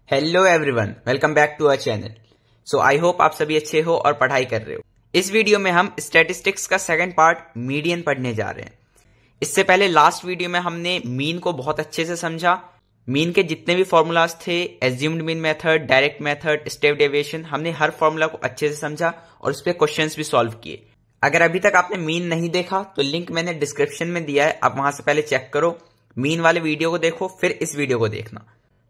Hello everyone, welcome back to our channel. So I hope आप सभी अच्छे हो और पढ़ाई कर रहे हो। इस वीडियो में हम स्टैटिस्टिक्स का सेकंड पार्ट मीडियन पढ़ने जा रहे हैं। इससे पहले लास्ट वीडियो में हमने मीन को बहुत अच्छे से समझा। मीन के जितने भी फॉर्मूलाज थे, assumed mean method, direct method, step deviation, हमने हर फॉर्मूला को अच्छे से समझा और उस पर क्वेश्चंस भी सॉल्व किए। अगर अभी तक आपने मीन नहीं देखा तो लिंक मैंने डिस्क्रिप्शन में दिया है, आप वहां से पहले चेक करो। मीन वाले वीडियो को देखो, फिर इस वीडियो को देखना।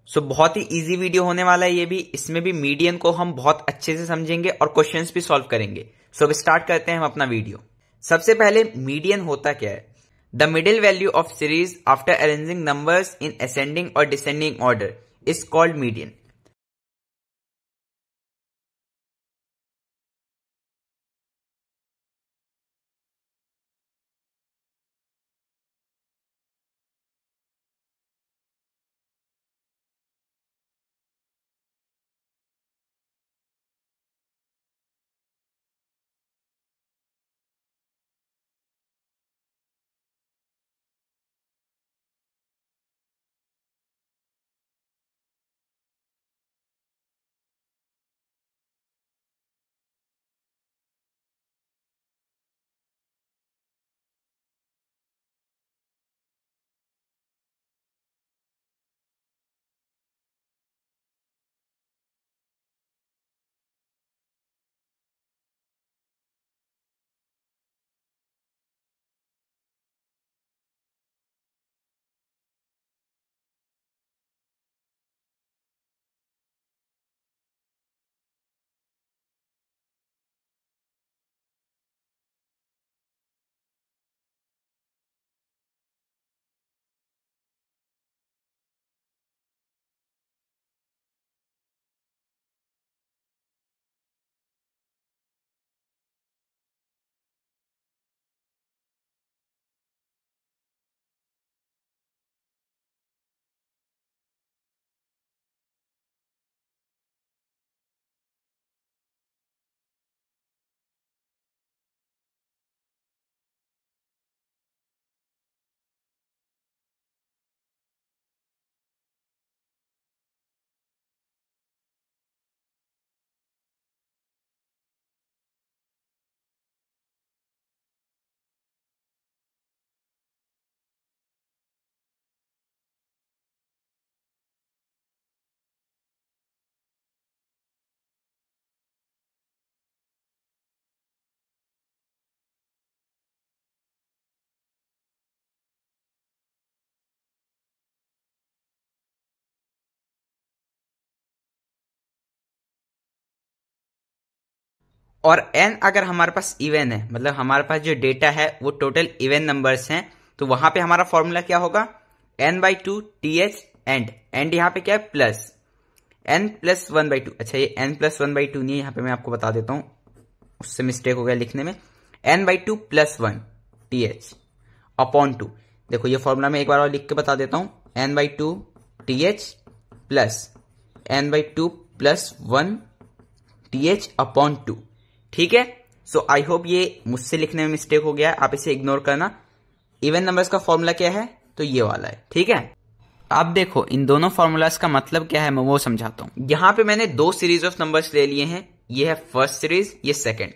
सो बहुत ही इजी वीडियो होने वाला है ये भी। इसमें भी मीडियन को हम बहुत अच्छे से समझेंगे और क्वेश्चंस भी सॉल्व करेंगे। सो अब स्टार्ट करते हैं हम अपना वीडियो। सबसे पहले मीडियन होता क्या है? The middle value of series after arranging numbers in ascending और descending order is called median. और n अगर हमारे पास इवन है, मतलब हमारे पास जो डेटा है वो टोटल इवन नंबर्स हैं, तो वहां पे हमारा फॉर्मूला क्या होगा? n/2 th एंड यहाँ पे क्या है? Plus n+1/2। अच्छा, ये n+1/2 नहीं है, यहाँ पे मैं आपको बता देता हूं, उससे मिस्टेक हो गया लिखने में। n/2 + 1 th upon 2। देखो ये फॉर्मूला मैं एक बार और लिख के बता देता हूं, n/2 th plus n/2 + 1 th upon 2। ठीक है। सो आई होप ये मुझसे लिखने में मिस्टेक हो गया है, आप इसे इग्नोर करना। इवन नंबर्स का फॉर्मूला क्या है? तो ये वाला है। ठीक है। अब देखो इन दोनों फॉर्मूलाज का मतलब क्या है, मैं वो समझाता हूं। यहां पे मैंने दो सीरीज ऑफ नंबर्स ले लिए हैं, ये है फर्स्ट सीरीज, ये सेकंड।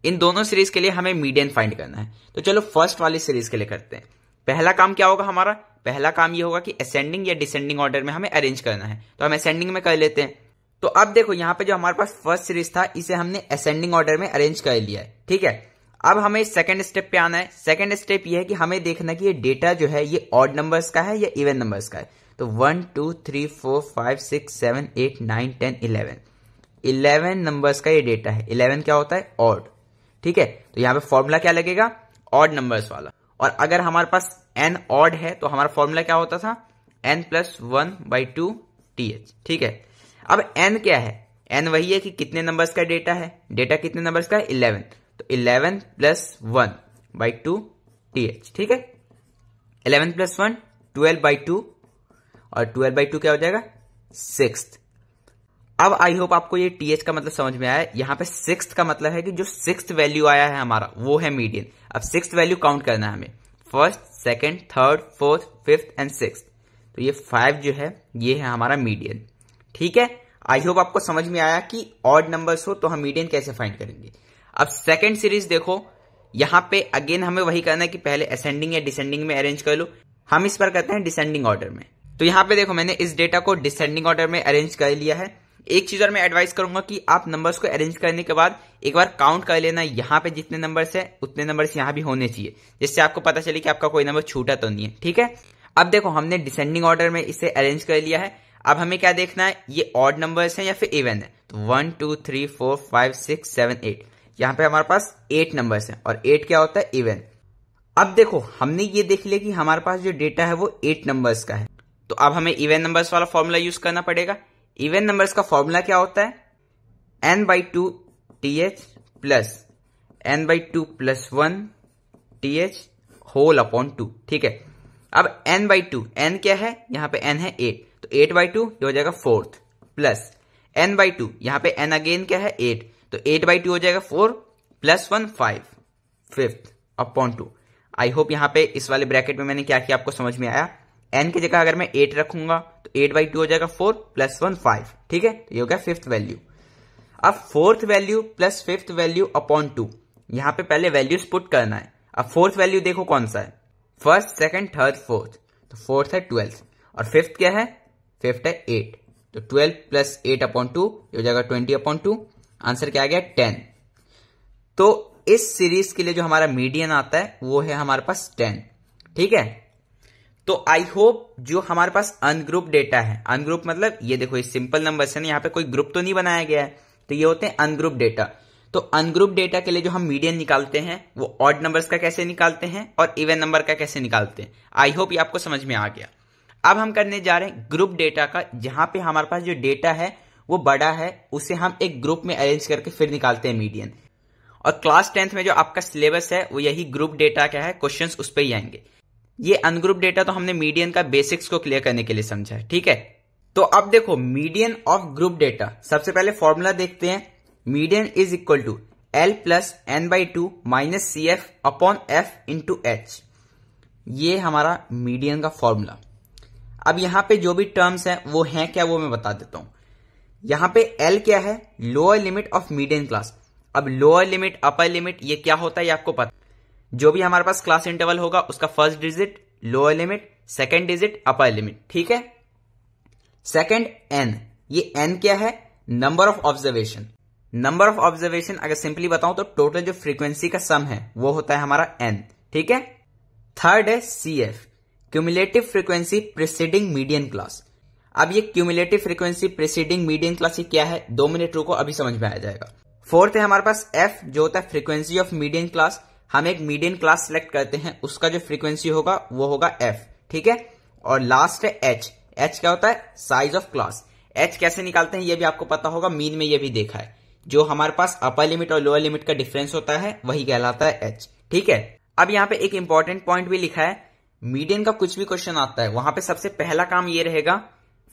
इन दोनों सीरीज के लिए हमें मीडियन फाइंड करना है। तो चलो फर्स्ट वाली सीरीज के लिए करते हैं। पहला काम क्या होगा हमारा? पहला काम ये होगा कि असेंडिंग या डिसेंडिंग ऑर्डर में हमें अरेंज करना है, तो हम असेंडिंग में कर लेते हैं। तो अब देखो यहां पे जो हमारे पास फर्स्ट सीरीज था, इसे हमने असेंडिंग ऑर्डर में अरेंज कर लिया है। ठीक है। अब हमें सेकंड स्टेप पे आना है। सेकंड स्टेप ये है कि हमें देखना कि ये डेटा जो है ये ऑड नंबर्स का है या इवन नंबर्स का है। तो 1 2 3 4 5 6 7 8 9 10 11 नंबर्स का ये डेटा है। 11 क्या होता है? ऑड। ठीक है। तो यहां पे फॉर्मूला क्या लगेगा? ऑड नंबर्स वाला। और अगर हमारे पास n ऑड है तो हमारा फॉर्मूला क्या होता था? n+1/2 th। ठीक है। अब n क्या है? n वही है कि कितने नंबर्स का डेटा है। डेटा कितने नंबर्स का है? 11। तो 11 + 1/2 th। ठीक है। 11 + 1 12/2 और 12/2 क्या हो जाएगा? 6। अब आई होप आपको ये th का मतलब समझ में आया है। यहां पे 6 का मतलब है कि जो 6th वैल्यू आया है हमारा वो है मीडियन। अब 6th वैल्यू काउंट करना है हमें। First, second, third, fourth, fifth and sixth. तो ये 5 जो है ये है हमारा मीडियन। ठीक है, आई होप आपको समझ में आया कि ऑड नंबर्स हो तो हम मीडियन कैसे फाइंड करेंगे। अब सेकंड सीरीज देखो, यहां पे अगेन हमें वही करना है कि पहले असेंडिंग या डिसेंडिंग में अरेंज कर लो। हम इस पर करते हैं डिसेंडिंग ऑर्डर में। तो यहां पे देखो मैंने इस डेटा को डिसेंडिंग ऑर्डर में अरेंज कर लिया है। एक चीज और मैं एडवाइस करूंगा कि आप नंबर्स को अरेंज करने के बाद एक बार काउंट कर लेना, यहां पे जितने नंबर्स है उतने नंबर्स यहां भी होने चाहिए, जिससे आपको पता चले कि आपका कोई नंबर छूटा तो नहीं है। ठीक है, अब देखो हमने डिसेंडिंग ऑर्डर में इसे अरेंज कर लिया है। अब हमें क्या देखना है, ये ऑड नंबर्स हैं या फिर इवन है। तो 1 2 3 4 5 6 7 8, यहां पे हमारे पास 8 नंबर्स हैं और 8 क्या होता है, इवन। अब देखो हमने ये देख लिया कि हमारे पास जो डेटा है वो 8 नंबर्स का है, तो अब हमें इवन नंबर्स वाला फॉर्मूला यूज करना पड़ेगा। इवन नंबर्स का फॉर्मूला क्या होता है, n/2 th plus n/2 + 1 th whole upon 2। ठीक है, अब n/2, n क्या है, यहां पे n है 8, तो 8/2 ये हो जाएगा 4th, प्लस n/2 यहां पे n अगेन क्या है 8, तो 8/2 हो जाएगा 4 plus 1 5 5th upon 2। I hope यहां पे इस वाले ब्रैकेट में मैंने क्या किया आपको समझ में आया। n की जगह अगर मैं 8 रखूंगा तो 8/2 हो जाएगा 4 प्लस 1 5। ठीक है, तो ये हो गया 5th वैल्यू। अब 4th value plus 5th value upon 2, यहां पे पहले वैल्यूज पुट करना है। अब 4th वैल्यू देखो कौन सा है, 1st 2nd 3rd 4th, तो 4th है 12th और 5th क्या है, 5th है 8, तो 12 प्लस 8 अपॉन 2 ये हो जाएगा 20 अपॉन 2। आंसर क्या आ गया 10। तो इस सीरीज के लिए जो हमारा मीडियन आता है वो है हमारे पास 10। ठीक है, तो आई होप जो हमारे पास अनग्रुप डेटा है, अनग्रुप मतलब ये देखो ये सिंपल नंबर्स है ना, यहाँ पे कोई ग्रुप तो नहीं बनाया गया है, तो ये होते हैं अनग्रुप डेटा। तो अनग्रुप डेटा के लिए जो हम मीडियन निकालते हैं वो ऑड नंबर्स का कैसे निकालते हैं और इवन नंबर का कैसे निकालते हैं। आई होप ये आपको समझ में आ गया। अब हम करने जा रहे हैं ग्रुप डेटा का, जहां पे हमारे पास जो डेटा है वो बड़ा है, उसे हम एक ग्रुप में अरेंज करके फिर निकालते हैं मीडियन। और क्लास 10th में जो आपका सिलेबस है वो यही ग्रुप डेटा का है, क्वेश्चंस उस पर ही आएंगे। ये अनग्रुप डेटा तो हमने मीडियन का बेसिक्स को क्लियर करने के लिए समझा है। ठीक है, तो अब देखो मीडियन ऑफ ग्रुप डेटा, सबसे पहले फॉर्मूला देखते हैं। Median is equal to L plus n/2 minus CF upon F into H, ये हमारा मीडियन का फॉर्मूला। अब यहां पे जो भी टर्म्स हैं वो हैं क्या, वो मैं बता देता हूं। यहां पे L क्या है, lower limit of median class. अब लोअर लिमिट अपर लिमिट ये क्या होता है ये आपको पता, जो भी हमारे पास क्लास इंटरवल होगा उसका first digit lower limit, second digit upper limit. ठीक है, सेकंड n, ये n क्या है, number of observation. Number of observation अगर सिंपली बताऊं तो टोटल जो फ्रीक्वेंसी का सम है वो होता है हमारा n। ठीक है, थर्ड है CF, cumulative frequency preceding median class. अब ये cumulative frequency preceding median class ये क्या है, 2 मिनट रुको अभी समझ में आ जाएगा। फोर्थ है हमारे पास F, जो होता है फ्रीक्वेंसी ऑफ मीडियन क्लास। हम एक मीडियन क्लास सेलेक्ट करते हैं, उसका जो फ्रीक्वेंसी होगा वो होगा F। ठीक है, और लास्ट है H। H क्या होता है, साइज ऑफ क्लास। H कैसे निकालते हैं ये भी आपको पता होगा, मीन में ये भी देखा है। जो हमारे पास अपर लिमिट और लोअर लिमिट का डिफरेंस होता है वही कहलाता है H। ठीक है, अब यहाँ पे एक इंपॉर्टेंट पॉइंट भी लिखा है, मीडियन का कुछ भी क्वेश्चन आता है वहां पे सबसे पहला काम ये रहेगा,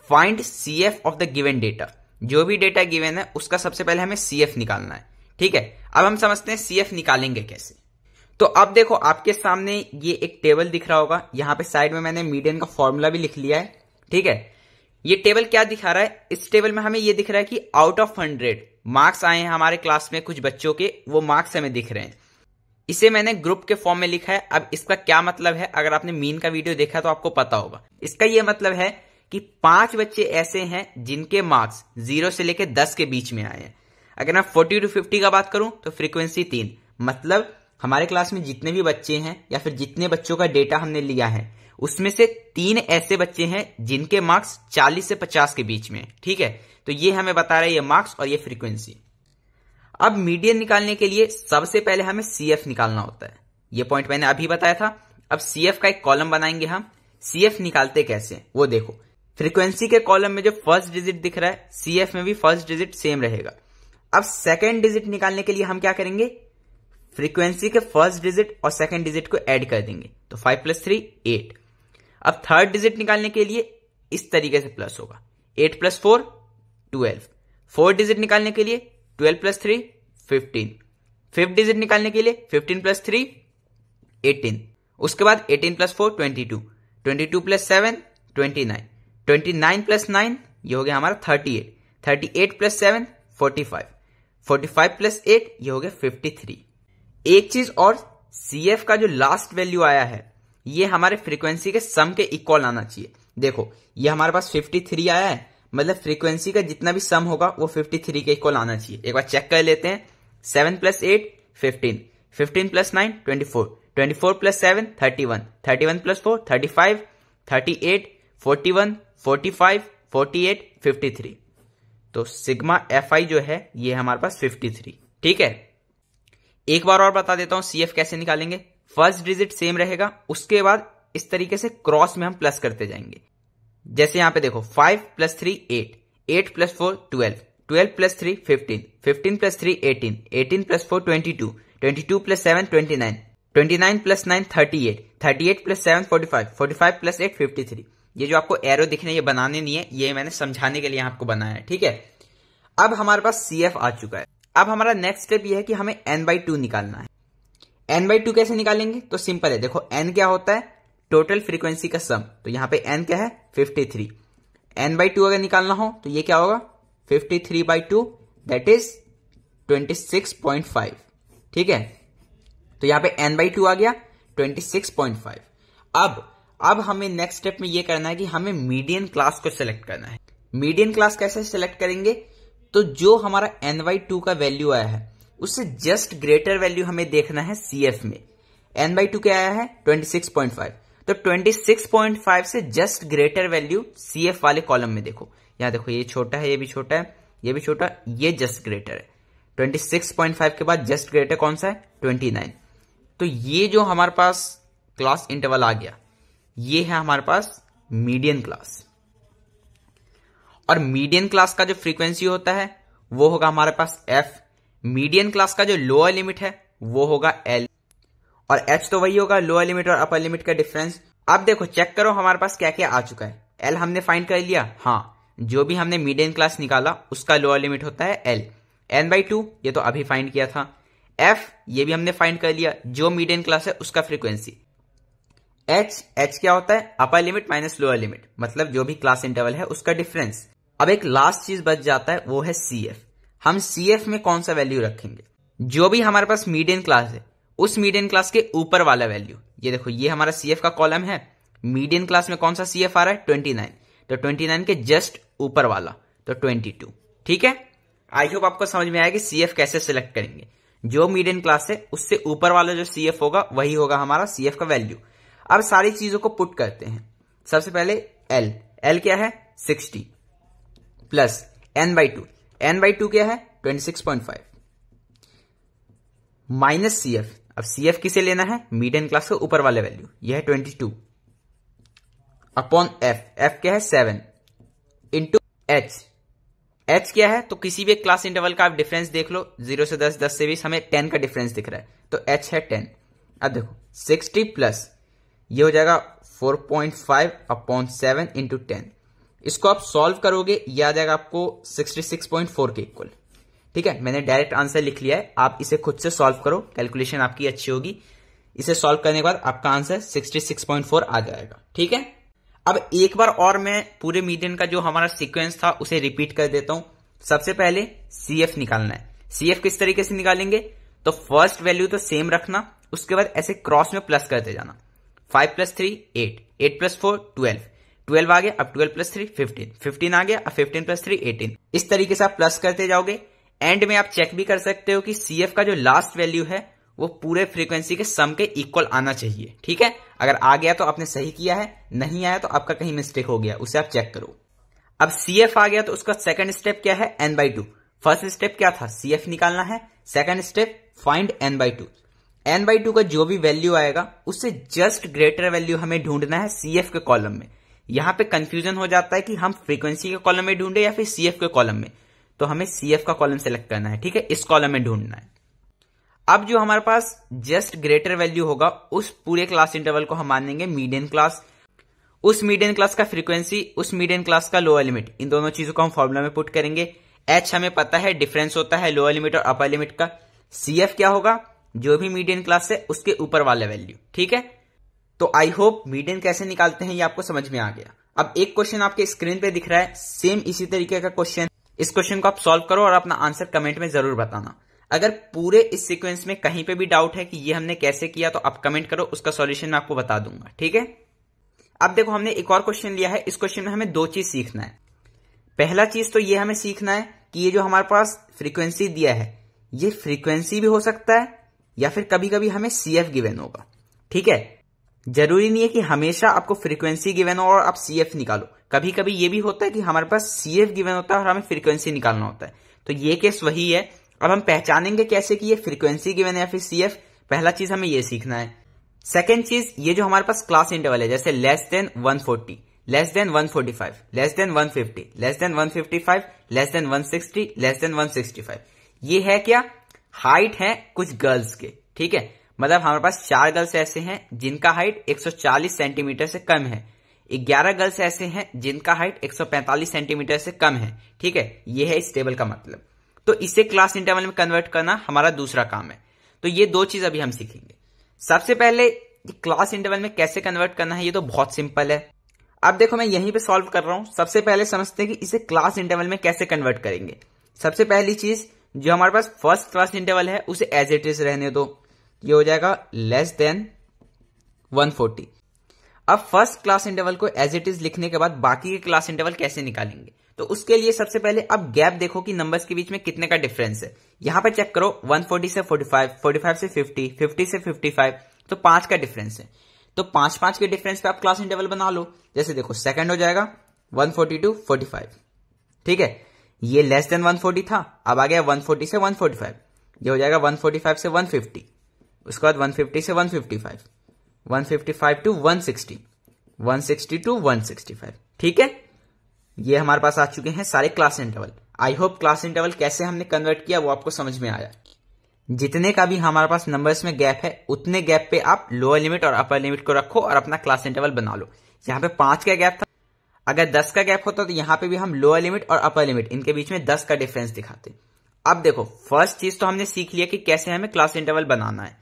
find CF of the given data. जो भी डेटा गिवन है उसका सबसे पहले हमें CF निकालना है। ठीक है, अब हम समझते हैं CF निकालेंगे कैसे। तो अब देखो आपके सामने ये एक टेबल दिख रहा होगा, यहां पे साइड में मैंने मीडियन का फॉर्मूला भी लिख लिया है। ठीक है, ये टेबल क्या दिखा रहा है, इस टेबल में हमें ये दिख रहा है कि आउट ऑफ 100 मार्क्स आए हैं हमारे क्लास में कुछ बच्चों के, वो मार्क्स हमें दिख रहे हैं। इसे मैंने ग्रुप के फॉर्म में लिखा है। अब इसका क्या मतलब है, अगर आपने मीन का वीडियो देखा तो आपको पता होगा। इसका यह मतलब है कि 5 बच्चे ऐसे हैं जिनके मार्क्स 0 से लेकर 10 के बीच में आए हैं। अगर मैं 40 to 50 का बात करूं तो फ्रीक्वेंसी 3, मतलब हमारे क्लास में जितने भी बच्चे हैं या फिर जितने बच्चों का डेटा हमने लिया है उसमें से 3 ऐसे बच्चे हैं जिनके मार्क्स 40 से 50 के बीच में है। ठीक है, तो ये हमें बता रहा है ये मार्क्स और ये फ्रीक्वेंसी। अब मीडियन निकालने के लिए सबसे पहले हमें CF निकालना होता है, ये पॉइंट मैंने अभी बताया था। अब CF का एक कॉलम बनाएंगे हम। CF निकालते कैसे वो देखो, फ्रीक्वेंसी के कॉलम में जो फर्स्ट डिजिट दिख रहा है CF में भी फर्स्ट डिजिट सेम रहेगा। अब सेकेंड डिजिट निकालने के लिए हम क्या करेंगे, फ्रीक्वेंसी के फर्स्ट डिजिट और सेकेंड डिजिट को ऐड कर देंगे, तो 5 + 3 8। अब थर्ड डिजिट निकालने के लिए इस तरीके से प्लस होगा, 8 + 4 12। फोर्थ डिजिट निकालने के लिए 12 + 3 15। फिफ्थ डिजिट निकालने के लिए 15 + 3 18। उसके बाद 18 + 4 22, 22 + 7 29, 29 + 9 ये हो गया हमारा 38, 38 प्लस 7 45, 45 प्लस 8 ये हो गया 53। एक चीज और, CF का जो लास्ट वैल्यू आया है ये हमारे फ्रीक्वेंसी के सम के इक्वल आना चाहिए। देखो ये हमारे पास 53 आया है, मतलब फ्रीक्वेंसी का जितना भी सम होगा वो 53 के इक्वल आना चाहिए। एक बार चेक कर लेते हैं। 7 प्लस 8 15, 15 प्लस 9 24, 24 प्लस 7 31, 31 प्लस 4 35, 38 41 45 48 53। तो सिग्मा FI जो है ये हमारे पास 53। ठीक है, एक बार और बता देता हूं CF कैसे निकालेंगे। फर्स्ट डिजिट सेम रहेगा, उसके बाद इस तरीके से क्रॉस में हम प्लस करते जाएंगे। जैसे यहां पे देखो 5 plus 3 8, 8 plus 4 12, 12 plus 3 15, 15 plus 3 18, 18 plus 4 22, 22 plus 7 29, 29 plus 9 38, 38 plus 7 45, 45 plus 8 53। ये जो आपको एरो दिख रहे हैं ये बनाने नहीं है, ये मैंने समझाने के लिए आपको बनाया है। ठीक है, अब हमारे पास CF आ चुका है। अब हमारा नेक्स्ट स्टेप ये है कि हमें n/2 निकालना है। n/2 कैसे निकालेंगे? तो सिंपल है, देखो n क्या होता है? टोटल फ्रीक्वेंसी का सम। तो यहां पे n क्या है? 53। n/2 अगर निकालना हो तो ये क्या होगा? 53/2 दैट इज 26.5। ठीक है, तो यहां पे n/2 आ गया 26.5। अब हमें नेक्स्ट स्टेप में ये करना है कि हमें मीडियन क्लास को सिलेक्ट करना है। मीडियन क्लास कैसे सिलेक्ट करेंगे? तो जो हमारा n/2 का वैल्यू आया है उससे जस्ट ग्रेटर वैल्यू हमें देखना है CF में। n/2 क्या आया है? 26.5। तो 26.5 से जस्ट ग्रेटर वैल्यू CF वाले कॉलम में देखो। यहां देखो ये छोटा है, ये भी छोटा है, ये भी छोटा, ये जस्ट ग्रेटर है। 26.5 के बाद जस्ट ग्रेटर कौन सा है? 29। तो ये जो हमारे पास क्लास इंटरवल आ गया ये है हमारे पास मीडियन क्लास। और मीडियन क्लास का जो फ्रीक्वेंसी होता है वो होगा हमारे पास F। मीडियन क्लास का जो लोअर लिमिट है वो होगा L, और H तो वही होगा लोअर लिमिट और अपर लिमिट का डिफरेंस। अब देखो चेक करो हमारे पास क्या क्या आ चुका है। L हमने फाइंड कर लिया, हाँ, जो भी हमने मीडियन क्लास निकाला उसका लोअर लिमिट होता है L। n/2 ये तो अभी फाइंड किया था। F ये भी हमने फाइंड कर लिया, जो मीडियन क्लास है उसका फ्रीक्वेंसी। H क्या होता है? Upper limit minus lower limit, मतलब जो भी क्लास इंटरवल है उसका डिफरेंस। अब एक लास्ट चीज बच जाता है, वो है CF। हम CF में कौन सा वैल्यू रखेंगे? जो भी हमारे पास मीडियन क्लास है उस मीडियन क्लास के ऊपर वाला वैल्यू। ये देखो ये हमारा CF का कॉलम है, मीडियन क्लास में कौन सा CF आ रहा है? 29। तो 29 के जस्ट ऊपर वाला तो 22। ठीक है, आई होप आपको समझ में आया कि CF कैसे सिलेक्ट करेंगे। जो मीडियन क्लास है उससे ऊपर वाला जो CF होगा वही होगा हमारा CF का वैल्यू। अब सारी चीजों को पुट करते हैं। सबसे पहले L क्या है? 60 प्लस n/2 क्या है? 26.5 माइनस CF। अब CF किसे लेना है? मीडियन क्लास के ऊपर वाले वैल्यू, यह है 22 अपॉन F क्या है? 7 इंटू H क्या है? तो किसी भी क्लास इंटरवल का आप डिफरेंस देख लो, 0 से 10, 10 से 20, हमें 10 का डिफरेंस दिख रहा है तो H है 10। अब देखो 60 प्लस ये हो जाएगा 4.5 अपॉन 7 इंटू 10। इसको आप सॉल्व करोगे, ये आ जाएगा आपको 66.4 के इक्वल। ठीक है, मैंने डायरेक्ट आंसर लिख लिया है, आप इसे खुद से सॉल्व करो, कैलकुलेशन आपकी अच्छी होगी। इसे सॉल्व करने के बाद आपका आंसर 66.4 आ जाएगा। ठीक है, अब एक बार और मैं पूरे मीडियन का जो हमारा सीक्वेंस था उसे रिपीट कर देता हूं। सबसे पहले CF निकालना है। CF किस तरीके से निकालेंगे? तो फर्स्ट वैल्यू तो सेम रखना, उसके बाद ऐसे क्रॉस में प्लस करते जाना। 5 प्लस 3 8, 8 प्लस 4 12, 12 आ गया, अब 12 प्लस 3 15, 15 आ गया, अब 15 प्लस 3 18। इस तरीके से आप प्लस करते जाओगे। एंड में आप चेक भी कर सकते हो कि CF का जो लास्ट वैल्यू है वो पूरे फ्रीक्वेंसी के सम के इक्वल आना चाहिए। ठीक है, अगर आ गया तो आपने सही किया है, नहीं आया तो आपका कहीं मिस्टेक हो गया, उसे आप चेक करो। अब CF आ गया तो उसका सेकंड स्टेप क्या है? n/2। फर्स्ट स्टेप क्या था? CF निकालना है। Second step find n/2। n/2 का जो भी वैल्यू आएगा उससे जस्ट ग्रेटर वैल्यू हमें ढूंढना है CF के कॉलम में। यहां पे कंफ्यूजन हो जाता है कि हम फ्रीक्वेंसी के कॉलम में ढूंढे या फिर CF के कॉलम में, तो हमें CF का कॉलम सेलेक्ट करना है। ठीक है, इस कॉलम में ढूंढना है। अब जो हमारे पास जस्ट ग्रेटर वैल्यू होगा उस पूरे क्लास इंटरवल को हम मानेंगे मीडियन क्लास। उस मीडियन क्लास का फ्रीक्वेंसी, उस मीडियन क्लास का लोअर लिमिट, इन दोनों चीजों को हम फॉर्मूला में पुट करेंगे। H हमें पता है डिफरेंस होता है लोअर लिमिट और अपर लिमिट का। CF क्या होगा? जो भी मीडियन क्लास है उसके ऊपर वाला वैल्यू। ठीक है, तो आई होप मीडियन कैसे निकालते हैं ये आपको समझ में आ गया। अब एक क्वेश्चन आपके स्क्रीन पे दिख रहा है, सेम इसी तरीके का क्वेश्चन। इस क्वेश्चन को आप सॉल्व करो और अपना आंसर कमेंट में जरूर बताना। अगर पूरे इस सीक्वेंस में कहीं पे भी डाउट है कि ये हमने कैसे किया तो आप कमेंट करो, उसका सॉल्यूशन मैं आपको बता दूंगा, ठीक है। अब देखो हमने एक और क्वेश्चन लिया है। इस क्वेश्चन में हमें दो चीज सीखना है। पहला चीज तो ये हमें सीखना है कि ये जो हमारे पास फ्रीक्वेंसी दिया है ये फ्रीक्वेंसी भी हो सकता है या फिर कभी कभी हमें सीएफ गिवन होगा, ठीक है। जरूरी नहीं है कि हमेशा आपको फ्रीक्वेंसी गिवन हो और आप सीएफ निकालो। कभी कभी ये भी होता है कि हमारे पास सीएफ गिवन होता है और हमें फ्रीक्वेंसी निकालना होता है। तो ये केस वही है। अब हम पहचानेंगे कैसे कि ये फ्रीक्वेंसी गिवन है या फिर सीएफ। पहला चीज हमें ये सीखना है। सेकेंड चीज, ये जो हमारे पास क्लास इंटरवल है जैसे less than 140, less than 145, less than 150, less than 155, less than 160, less than 165, ये है क्या? हाइट है कुछ गर्ल्स के, ठीक है। मतलब हमारे पास 4 गर्ल्स ऐसे हैं जिनका हाइट 140 सेंटीमीटर से कम है, 11 गर्ल्स ऐसे हैं जिनका हाइट 145 सेंटीमीटर से कम है, ठीक है। ये है इस टेबल का मतलब। तो इसे क्लास इंटरवल में कन्वर्ट करना हमारा दूसरा काम है। तो ये दो चीज अभी हम सीखेंगे। सबसे पहले क्लास इंटरवल में कैसे कन्वर्ट करना है, ये तो बहुत सिंपल है। अब देखो मैं यहीं पे सॉल्व कर रहा हूं। सबसे पहले समझते हैं कि इसे क्लास इंटरवल में कैसे कन्वर्ट करेंगे। सबसे पहली चीज, जो हमारे पास फर्स्ट क्लास इंटरवल है उसे एज इट इज रहने दो। ये हो जाएगा लेस देन 140। अब फर्स्ट क्लास इंटरवल को एज इट इज लिखने के बाद बाकी के क्लास इंटरवल कैसे निकालेंगे, तो उसके लिए सबसे पहले अब गैप देखो कि नंबर्स के बीच में कितने का डिफरेंस है। यहां पे चेक करो 140 से 45, 45 से 50, 50 से 55, तो 5 का डिफरेंस है। तो 5 के डिफरेंस पे आप क्लास इंटरवल बना लो। जैसे देखो सेकंड हो जाएगा 140 to 45, ठीक है। ये लेस देन 140 था, अब आ गया 140 से 145। ये हो जाएगा 145 से 150, उसके बाद 150 से 155, 155 to 160, 160 to 165, ठीक है। ये हमारे पास आ चुके हैं सारे class interval. I hope class interval कैसे हमने कन्वर्ट किया वो आपको समझ में आया। जितने का भी हमारे पास नंबर्स में गैप है उतने गैप पे आप लोअर लिमिट और अपर लिमिट को रखो और अपना क्लास इंटरवल बना लो। यहाँ पे 5 का गैप था, अगर 10 का गैप होता तो यहाँ पे भी हम लोअर लिमिट और अपर लिमिट इनके बीच में 10 का डिफरेंस दिखाते। अब देखो फर्स्ट चीज तो हमने सीख लिया कि कैसे हमें क्लास इंटरवल बनाना है।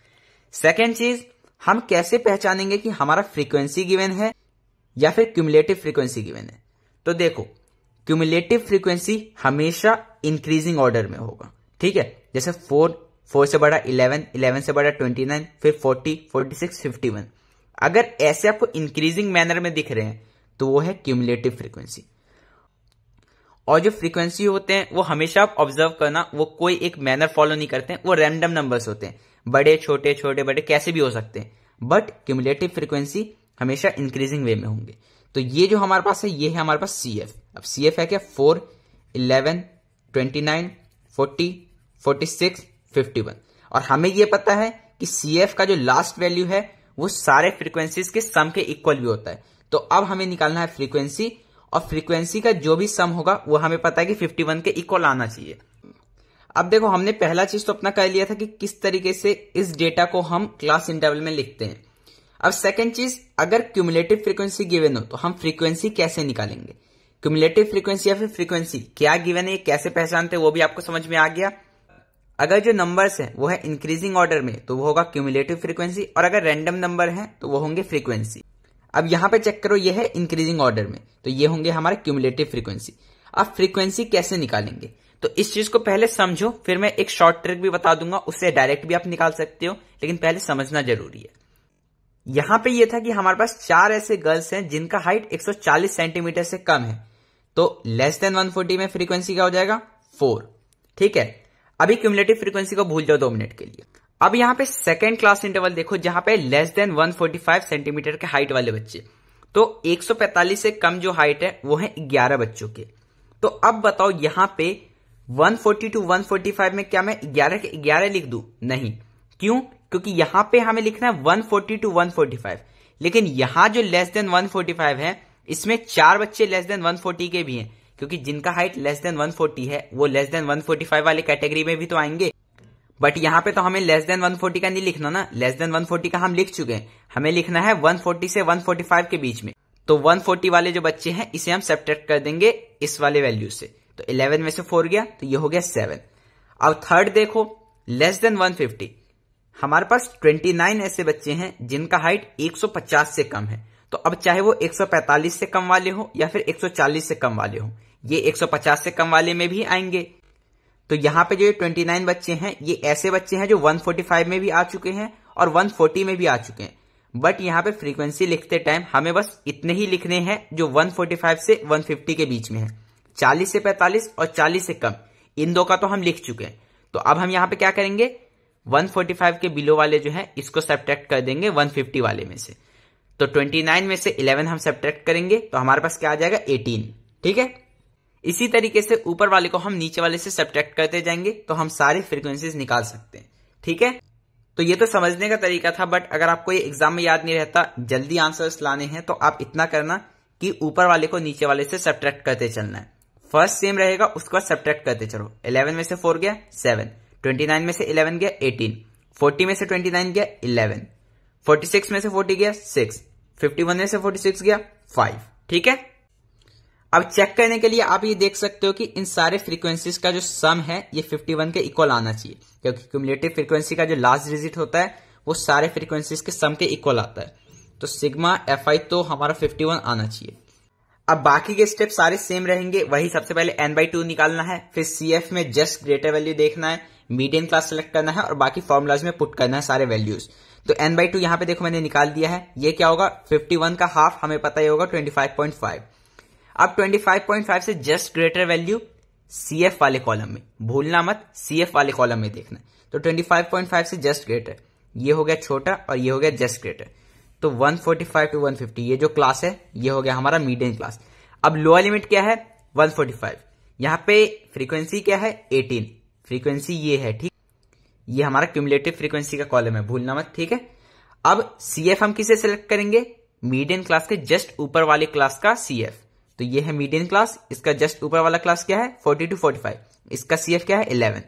सेकेंड चीज, हम कैसे पहचानेंगे कि हमारा फ्रीक्वेंसी गिवन है या फिर क्यूमुलेटिव फ्रीक्वेंसी गिवन है। तो देखो क्यूमुलेटिव फ्रीक्वेंसी हमेशा इंक्रीजिंग ऑर्डर में होगा, ठीक है। जैसे 4 से बड़ा 11, 11 से बड़ा 29, फिर 40, 46, 51। अगर ऐसे आपको इंक्रीजिंग मैनर में दिख रहे हैं तो वो है क्यूमुलेटिव फ्रीक्वेंसी। और जो फ्रीक्वेंसी होते हैं वो हमेशा आप ऑब्जर्व करना, वो कोई एक मैनर फॉलो नहीं करते हैं, वो रैंडम नंबर्स होते हैं, बड़े छोटे छोटे बड़े कैसे भी हो सकते हैं। बट क्यूमुलेटिव फ्रीक्वेंसी हमेशा इंक्रीजिंग वे में होंगे। तो ये जो हमारे पास है ये है हमारे पास CF। अब CF है क्या? 4, 11, 29, 40, 46, 51। और हमें ये पता है कि CF का जो लास्ट वैल्यू है वो सारे फ्रीक्वेंसीज के सम के इक्वल भी होता है। तो अब हमें निकालना है फ्रीक्वेंसी, और फ्रीक्वेंसी का जो भी सम होगा वो हमें पता है कि 51 के इक्वल आना चाहिए। अब देखो हमने पहला चीज तो अपना कर लिया था कि किस तरीके से इस डेटा को हम क्लास इंटरवल में लिखते हैं। अब सेकंड चीज, अगर क्यूमुलेटिव फ्रीक्वेंसी गिवन हो तो हम फ्रीक्वेंसी कैसे निकालेंगे। क्यूमुलेटिव फ्रीक्वेंसी या फिर फ्रीक्वेंसी क्या गिवन है, कैसे पहचानते हैं वो भी आपको समझ में आ गया। अगर जो नंबर्स हैं वो है इंक्रीजिंग ऑर्डर में तो वो होगा क्यूमुलेटिव फ्रीक्वेंसी, और अगर रैंडम नंबर है तो वो होंगे फ्रीक्वेंसी। अब यहां पे चेक करो ये है इंक्रीजिंग ऑर्डर में, तो ये होंगे हमारे क्यूमुलेटिव फ्रीक्वेंसी। अब फ्रीक्वेंसी कैसे निकालेंगे, तो इस चीज को पहले समझो, फिर मैं एक शॉर्ट ट्रिक भी बता दूंगा, उससे डायरेक्ट भी आप निकाल सकते हो, लेकिन पहले समझना जरूरी है। यहां पे ये था कि हमारे पास 4 ऐसे गर्ल्स हैं जिनका हाइट 140 सेंटीमीटर से कम है, तो लेस देन 140 में फ्रीक्वेंसी क्या हो जाएगा? 4, ठीक है। अभी क्यूमुलेटिव फ्रीक्वेंसी को भूल जाओ 2 मिनट के लिए। अब यहां पे सेकेंड क्लास इंटरवल देखो जहां पे लेस देन 145 सेंटीमीटर के हाइट वाले बच्चे, तो 145 से कम जो हाइट है वो है 11 बच्चों के। तो अब बताओ यहां पे 140 to 145 में क्या मैं 11 के 11 लिख दूं? नहीं। क्यों? क्योंकि यहां पे हमें लिखना है 140 to 145, लेकिन यहां जो लेस देन 145 है इसमें 4 बच्चे लेस देन 140 के भी हैं, क्योंकि जिनका हाइट लेस देन 140 है वो लेस देन 145 वाले कैटेगरी में भी तो आएंगे। बट यहां पे तो हमें लेस देन 140 का नहीं लिखना ना, लेस देन 140 का हम लिख चुके हैं, हमें लिखना है 140 से 145 के बीच में। तो 140 वाले जो बच्चे हैं इसे हम सब्ट्रैक्ट कर देंगे इस वाले वैल्यू से, तो 11 में से 4 गया तो ये हो गया 7। अब थर्ड देखो लेस देन 150, हमारे पास 29 ऐसे बच्चे हैं जिनका हाइट 150 से कम है, तो अब चाहे वो 145 से कम वाले हो या फिर 140 से कम वाले हो, ये 150 से कम वाले में भी आएंगे। तो यहाँ पे जो 29 बच्चे हैं ये ऐसे बच्चे हैं जो 145 में भी आ चुके हैं और 140 में भी आ चुके हैं। बट यहाँ पे फ्रीक्वेंसी लिखते टाइम हमें बस इतने ही लिखने हैं जो 145 से 150 के बीच में है। 40 से 45 और 40 से कम, इन दो का तो हम लिख चुके हैं। तो अब हम यहाँ पे क्या करेंगे, 145 के बिलो वाले जो है इसको सब्ट्रैक्ट कर देंगे 150 वाले में से। तो 29 में से 11 हम सब्ट्रैक्ट करेंगे तो हमारे पास क्या आ जाएगा, 18। ठीक है, इसी तरीके से ऊपर वाले को हम नीचे वाले से सब्ट्रैक्ट करते जाएंगे तो हम सारी फ्रीक्वेंसीज निकाल सकते हैं। ठीक है, तो ये तो समझने का तरीका था, बट अगर आपको ये एग्जाम में याद नहीं रहता, जल्दी आंसर्स लाने हैं, तो आप इतना करना कि ऊपर वाले को नीचे वाले से सब्ट्रैक्ट करते चलना है। फर्स्ट सेम रहेगा, उसके बाद सब्ट्रैक्ट करते चलो। 11 में से 4 गया 7, 29 में से 11 गया 18, 40 में से 29 गया 11, 46 में से 40 गया 6, 51 में से 46 गया 5। ठीक है, अब चेक करने के लिए आप ये देख सकते हो कि इन सारे फ्रीक्वेंसीज का जो सम है ये 51 के इक्वल आना चाहिए, क्योंकि क्यूमुलेटिव फ्रीक्वेंसी का जो लास्ट डिजिट होता है वो सारे फ्रीक्वेंसीज के सम के इक्वल आता है। तो सिग्मा fi तो हमारा 51 आना चाहिए। अब बाकी के स्टेप सारे सेम रहेंगे, वही सबसे पहले n/2 निकालना है, फिर CF में जस्ट ग्रेटर वैल्यू देखना है, मीडियन क्लास सेलेक्ट करना है और बाकी फॉर्मुलाज में पुट करना है सारे वैल्यूज। तो n/2 यहां पे देखो मैंने निकाल दिया है, ये क्या होगा, 51 का हाफ हमें पता ही होगा 25.5। अब 25.5 से जस्ट ग्रेटर वैल्यू CF वाले कॉलम में, भूलना मत CF वाले कॉलम में देखना है। तो 25.5 से जस्ट ग्रेटर, ये हो गया छोटा और ये हो गया जस्ट ग्रेटर। तो 145 to 150 ये जो क्लास है ये हो गया हमारा मीडियन क्लास। अब लोअर लिमिट क्या है, 145। यहाँ पे फ्रीक्वेंसी क्या है, 18। फ्रीक्वेंसी ये है, ठीक, ये हमारा क्यूमुलेटिव फ्रीक्वेंसी का कॉलम है, भूलना मत। ठीक है, अब CF हम किसे सिलेक्ट करेंगे, मीडियन क्लास के जस्ट ऊपर वाले क्लास का CF। तो ये है मीडियन क्लास, इसका जस्ट ऊपर वाला क्लास क्या है 40 to 45, इसका CF क्या है 11।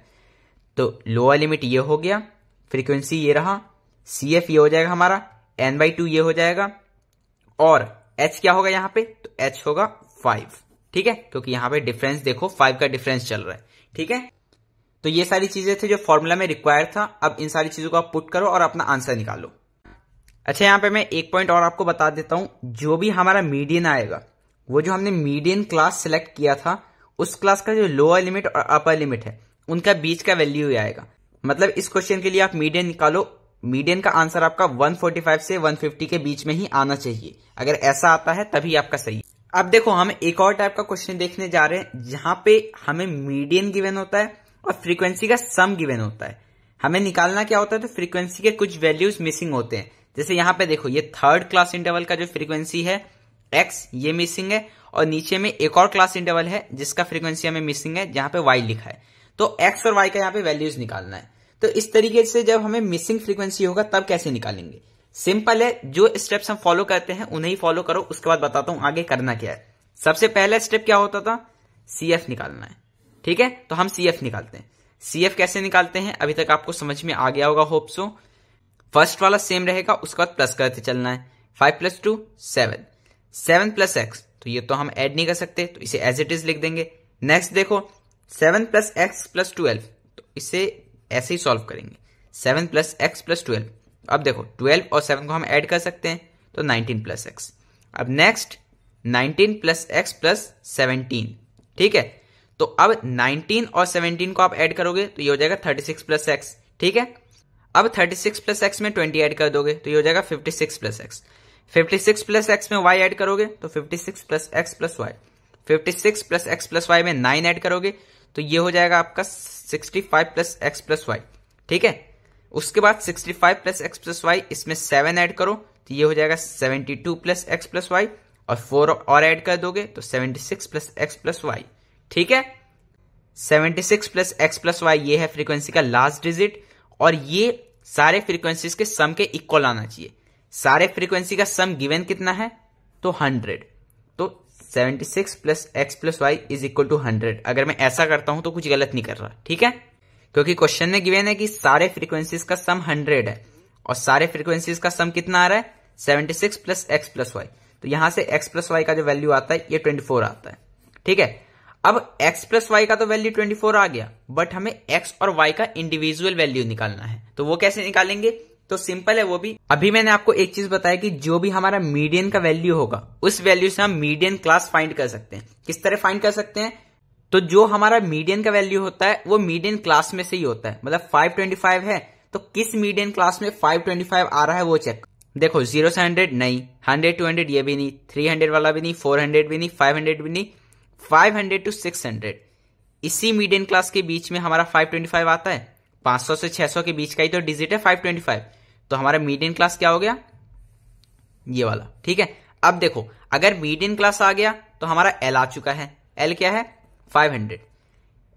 तो लोअर लिमिट ये हो गया, फ्रीक्वेंसी ये रहा, CF ये हो जाएगा हमारा, n/2 ये हो जाएगा और h क्या होगा यहाँ पे, तो h होगा 5। ठीक है, क्योंकि यहाँ पे डिफरेंस देखो 5 का डिफरेंस चल रहा है। ठीक है, तो ये सारी चीजें थे जो फॉर्मूला में रिक्वायर्ड था। अब इन सारी चीजों को आप पुट करो और अपना आंसर निकालो। अच्छा, यहाँ पे मैं एक पॉइंट और आपको बता देता हूं, जो भी हमारा मीडियन आएगा, वो जो हमने मीडियन क्लास सिलेक्ट किया था उस क्लास का जो लोअर लिमिट और अपर लिमिट है उनका बीच का वैल्यू ही आएगा। मतलब इस क्वेश्चन के लिए आप मीडियन निकालो, मीडियन का आंसर आपका 145 से 150 के बीच में ही आना चाहिए। अगर ऐसा आता है तभी आपका सही है। अब देखो हम एक और टाइप का क्वेश्चन देखने जा रहे हैं, जहां पे हमें मीडियन गिवन होता है और फ्रीक्वेंसी का सम गिवन होता है। हमें निकालना क्या होता है, तो फ्रीक्वेंसी के कुछ वैल्यूज मिसिंग होते हैं। जैसे यहाँ पे देखो, ये थर्ड क्लास इंटरवल का जो फ्रीक्वेंसी है x, ये मिसिंग है, और नीचे में एक और क्लास इंटरवल है जिसका फ्रीक्वेंसी हमें मिसिंग है, जहां पे y लिखा है। तो x और y का यहाँ पे वैल्यूज निकालना है। तो इस तरीके से जब हमें मिसिंग फ्रीक्वेंसी होगा तब कैसे निकालेंगे, सिंपल है, जो स्टेप्स हम फॉलो करते हैं उन्हें ही फॉलो करो, उसके बाद बताता हूं आगे करना क्या है। सबसे पहला स्टेप क्या होता था, CF निकालना है। ठीक है, तो हम CF निकालते हैं। CF कैसे निकालते हैं अभी तक आपको समझ में आ गया होगा, होप सो। फर्स्ट वाला सेम रहेगा, उसके बाद प्लस करते चलना है। 5 + 2 7, 7 + x, तो ये तो हम ऐड नहीं कर सकते, तो इसे एज इट इज लिख देंगे। नेक्स्ट देखो 7 + x + 12, तो इसे ऐसे ही सॉल्व करेंगे, 7 + x + 12। अब देखो 12 और 7 को हम ऐड कर सकते हैं, तो 19 + x। अब नेक्स्ट 19 + x + 17। ठीक है, तो अब 19 और 17 को आप ऐड करोगे तो ये हो जाएगा 36 + x। ठीक है, अब 36 + x में 20 ऐड कर दोगे तो ये हो जाएगा 56 + x। 56 + x में y ऐड करोगे तो 56 + x + y। 56 + x + y में 9 ऐड करोगे तो ये हो जाएगा आपका 65 + x + y। ठीक है, उसके बाद 65 + x + y, इसमें 7 ऐड करो तो ये हो जाएगा 72 + x + y, और 4 और ऐड कर दोगे तो 76 + x + y। ठीक है, 76 + x + y ये है फ्रीक्वेंसी का लास्ट डिजिट, और ये सारे फ्रीक्वेंसीज के सम के इक्वल आना चाहिए। सारे फ्रीक्वेंसी का सम गिवन कितना है, तो 100। तो 76 + x + y = 100। अगर मैं ऐसा करता हूं तो कुछ गलत नहीं कर रहा। ठीक है, क्योंकि क्वेश्चन में गिवन है कि सारे फ्रीक्वेंसीज का सम 100 है, और सारे फ्रीक्वेंसीज का सम कितना आ रहा है, 76 + x + y। तो यहां से x + y का जो वैल्यू आता है ये 24 आता है। ठीक है, अब x + y का तो वैल्यू 24 आ गया, बट हमें x और y का इंडिविजुअल वैल्यू निकालना है। तो वो कैसे निकालेंगे, तो सिंपल है वो भी। अभी मैंने आपको एक चीज बताया कि जो भी हमारा मीडियन का वैल्यू होगा उस वैल्यू से हम मीडियन क्लास फाइंड कर सकते हैं। किस तरह फाइंड कर सकते हैं? तो जो हमारा मीडियन का वैल्यू होता है वो मीडियन क्लास में से ही होता है। मतलब 525 है तो किस मीडियन क्लास में 525 आ रहा है वो चेक। देखो 0 से 100 नहीं, 100 to 100 ये भी नहीं, 300 वाला भी नहीं, 400 भी नहीं, 500 भी नहीं, 500 to 600 इसी मीडियन क्लास के बीच में हमारा 525 आता है। 500 से 600 के बीच का ही तो डिजिट है 525, तो हमारा मीडियन क्लास क्या हो गया? ये वाला। ठीक है, अब देखो अगर मीडियन क्लास आ गया तो हमारा एल आ चुका है। एल क्या है? 500।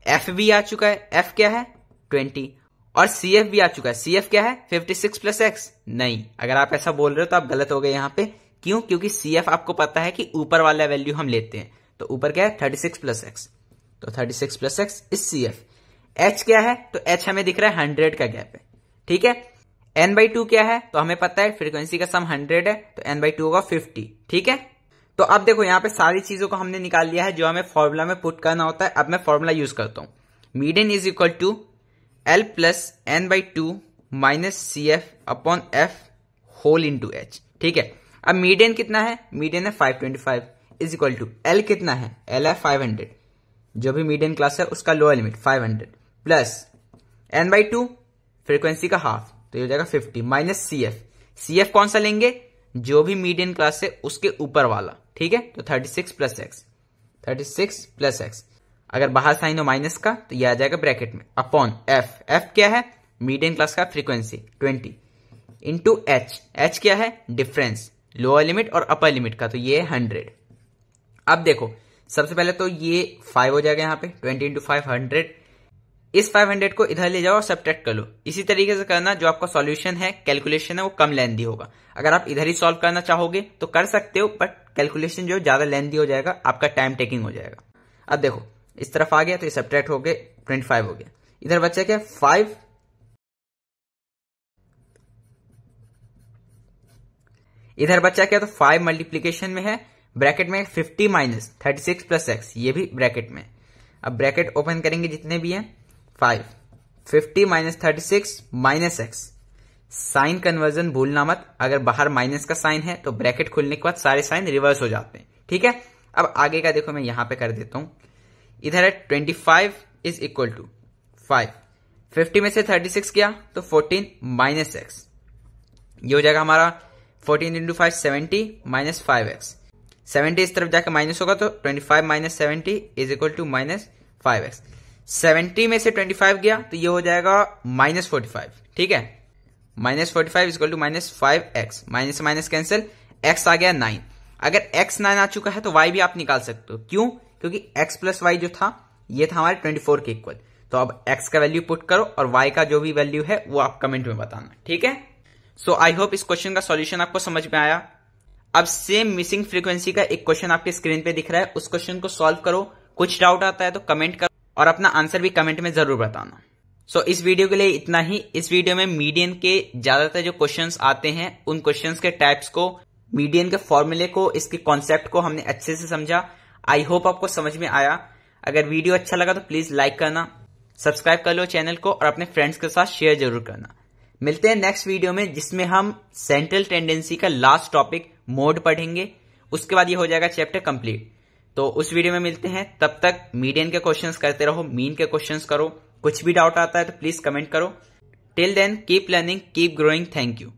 एफ भी आ चुका है। एफ क्या है? 20। और सी एफ भी आ चुका है। सी एफ क्या है? 56 प्लस एक्स। नहीं, अगर आप ऐसा बोल रहे हो तो आप गलत हो गए यहां पे। क्यों? क्योंकि सी एफ आपको पता है कि ऊपर वाला वैल्यू हम लेते हैं, तो ऊपर क्या है? 36 प्लस एक्स, तो 36 प्लस एक्स इस सी एफ। एच क्या है? तो एच हमें दिख रहा है 100 का गैप है। ठीक है, n/2 क्या है? तो हमें पता है फ्रीक्वेंसी का सम 100 है, तो n/2 होगा 50। ठीक है, तो अब देखो यहां पे सारी चीजों को हमने निकाल लिया है जो हमें फॉर्मूला में पुट करना होता है। अब मैं फॉर्मूला यूज करता हूं। Median is equal to L plus n/2 minus C F upon F whole into H. ठीक है, अब मीडियन कितना है? मीडियन है 525 इज इक्वल टू L कितना है? L है 500, जो भी मीडियन क्लास है उसका lower limit 500 plus n/2 frequency का हाफ, तो ये हो जाएगा 50 minus C F. C F कौन सा लेंगे? जो भी मीडियन क्लास है उसके ऊपर वाला। ठीक है, तो 36 प्लस एक्स, 36 प्लस एक्स। अगर बाहर साइन हो माइनस का तो ये आ जाएगा ब्रैकेट में अपॉन एफ। एफ क्या है? मीडियन क्लास का फ्रीक्वेंसी 20 इंटू एच। एच क्या है? डिफरेंस लोअर लिमिट और अपर लिमिट का, तो ये है 100। अब देखो सबसे पहले तो ये 5 हो जाएगा यहाँ पे, 20 इंटू 5 100। इस 500 को इधर ले जाओ और सब्ट्रैक्ट कर लो। इसी तरीके से करना, जो आपका सॉल्यूशन है, कैलकुलेशन है, वो कम लेंदी होगा। अगर आप इधर ही सॉल्व करना चाहोगे तो कर सकते हो, बट कैलकुलेशन जो ज्यादा लेंदी हो जाएगा, आपका टाइम टेकिंग हो जाएगा। अब देखो इस तरफ आ गया तो ये सब्ट्रैक्ट हो गए, 25 हो गया। इधर बचा क्या? 5। इधर बचा क्या? तो 5 मल्टीप्लीकेशन में है, ब्रैकेट में 50 माइनस 36 प्लस एक्स, ये भी ब्रैकेट में। अब ब्रैकेट ओपन करेंगे जितने भी हैं 5, 50 minus 36 minus x. Sign conversion भूलना मत, अगर बाहर माइनस का साइन है तो ब्रैकेट खुलने के बाद सारे साइन रिवर्स हो जाते हैं। ठीक है, अब आगे का देखो मैं यहां पे कर देता हूं। इधर है 25 इज इक्वल टू 5, 50 में से 36 किया तो 14 माइनस एक्स, ये हो जाएगा हमारा 14 इंटू 5 70 माइनस 5x। 70 इस तरफ जाकर माइनस होगा तो 25 minus 70 is equal to minus 5x। 70 में से 25 गया तो ये हो जाएगा माइनस 45। ठीक है, minus 45 is equal to minus 5x। Minus minus cancel, x आ गया 9। अगर x 9 आ चुका है तो y भी आप निकाल सकते हो। क्यों? क्योंकि x प्लस y जो था ये था हमारे 24 के इक्वल। तो अब x का वैल्यू पुट करो और y का जो भी वैल्यू है वो आप कमेंट में बताना। ठीक है, सो आई होप इस क्वेश्चन का सॉल्यूशन आपको समझ में आया। अब सेम मिसिंग फ्रीक्वेंसी का एक क्वेश्चन आपके स्क्रीन पे दिख रहा है, उस क्वेश्चन को सॉल्व करो। कुछ डाउट आता है तो कमेंट करो और अपना आंसर भी कमेंट में जरूर बताना। सो इस वीडियो के लिए इतना ही। इस वीडियो में मीडियन के ज्यादातर जो क्वेश्चंस आते हैं उन क्वेश्चंस के टाइप्स को, मीडियन के फॉर्मूले को, इसके कॉन्सेप्ट को हमने अच्छे से समझा। आई होप आपको समझ में आया। अगर वीडियो अच्छा लगा तो प्लीज लाइक करना, सब्सक्राइब कर लो चैनल को और अपने फ्रेंड्स के साथ शेयर जरूर करना। मिलते हैं नेक्स्ट वीडियो में जिसमें हम सेंट्रल टेंडेंसी का लास्ट टॉपिक मोड पढ़ेंगे। उसके बाद ये हो जाएगा चैप्टर कंप्लीट। तो उस वीडियो में मिलते हैं, तब तक मीडियन के क्वेश्चंस करते रहो, मीन के क्वेश्चंस करो। कुछ भी डाउट आता है तो प्लीज कमेंट करो। Till then keep learning, keep growing. Thank you.